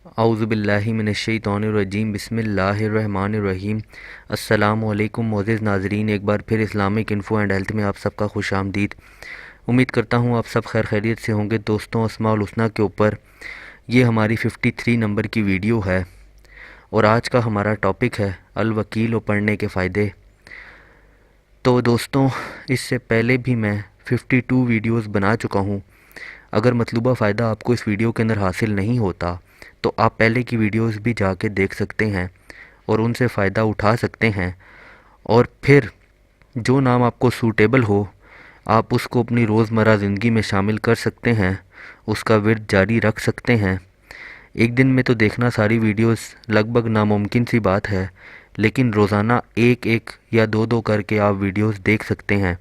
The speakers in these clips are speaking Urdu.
اعوذ باللہ من الشیطان الرجیم، بسم اللہ الرحمن الرحیم۔ السلام علیکم معزز ناظرین، ایک بار پھر اسلامک انفو اینڈ ہیلتھ میں آپ سب کا خوش آمدید۔ امید کرتا ہوں آپ سب خیر خیریت سے ہوں گے۔ دوستوں، اسماء الحسنیٰ کے اوپر یہ ہماری 53 نمبر کی ویڈیو ہے اور آج کا ہمارا ٹاپک ہے الوکیل پڑھنے کے فائدے۔ تو دوستوں، اس سے پہلے بھی میں 52 ویڈیوز بنا چکا ہوں۔ اگر مطلوبہ فائدہ آپ کو اس ویڈیو کے اندر حاصل نہیں ہوتا تو آپ پہلے کی ویڈیوز بھی جا کے دیکھ سکتے ہیں اور ان سے فائدہ اٹھا سکتے ہیں، اور پھر جو نام آپ کو سوٹیبل ہو آپ اس کو اپنی روزمرہ زندگی میں شامل کر سکتے ہیں، اس کا ورد جاری رکھ سکتے ہیں۔ ایک دن میں تو دیکھنا ساری ویڈیوز لگ بھگ ناممکن سی بات ہے، لیکن روزانہ ایک ایک یا دو دو کر کے آپ ویڈیوز دیکھ سکتے ہیں۔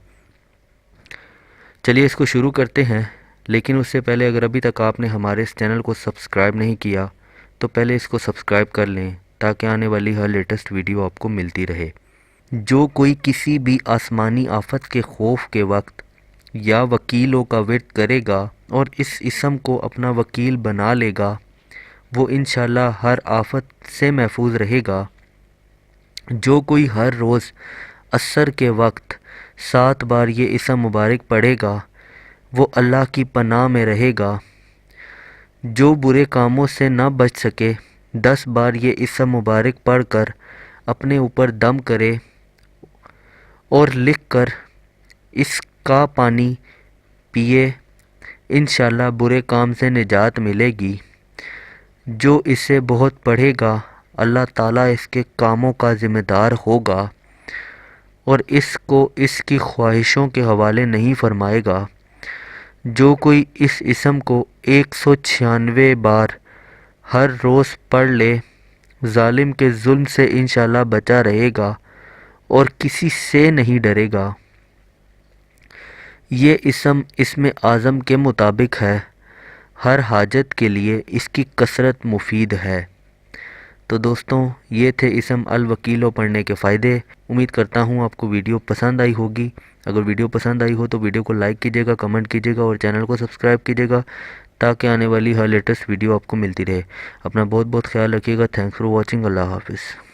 چلیے اس کو شروع کرتے ہیں، لیکن اس سے پہلے اگر ابھی تک آپ نے ہمارے اس چینل کو سبسکرائب نہیں کیا تو پہلے اس کو سبسکرائب کر لیں تاکہ آنے والی ہر لیٹسٹ ویڈیو آپ کو ملتی رہے۔ جو کوئی کسی بھی آسمانی آفت کے خوف کے وقت یا وکیلوں کا ورد کرے گا اور اس اسم کو اپنا وکیل بنا لے گا، وہ انشاءاللہ ہر آفت سے محفوظ رہے گا۔ جو کوئی ہر روز عصر کے وقت 7 بار یہ اسم مبارک پڑھے گا وہ اللہ کی پناہ میں رہے گا۔ جو برے کاموں سے نہ بچ سکے 10 بار یہ اسم مبارک پڑھ کر اپنے اوپر دم کرے اور لکھ کر اس کا پانی پیے، انشاءاللہ برے کام سے نجات ملے گی۔ جو اسے بہت پڑھے گا اللہ تعالیٰ اس کے کاموں کا ذمہ دار ہوگا اور اس کو اس کی خواہشوں کے حوالے نہیں فرمائے گا۔ جو کوئی اس اسم کو 196 بار ہر روز پڑھ لے ظالم کے ظلم سے انشاءاللہ بچا رہے گا اور کسی سے نہیں ڈرے گا۔ یہ اسم اعظم کے مطابق ہے، ہر حاجت کے لیے اس کی کثرت مفید ہے۔ تو دوستوں، یہ تھے اسم الوکیل پڑھنے کے فائدے۔ امید کرتا ہوں آپ کو ویڈیو پسند آئی ہوگی۔ اگر ویڈیو پسند آئی ہو تو ویڈیو کو لائک کیجیے گا، کمنٹ کیجیے گا اور چینل کو سبسکرائب کیجیے گا تاکہ آنے والی ہر لیٹسٹ ویڈیو آپ کو ملتی رہے۔ اپنا بہت بہت خیال رکھیے گا۔ Thanks for watching. اللہ حافظ۔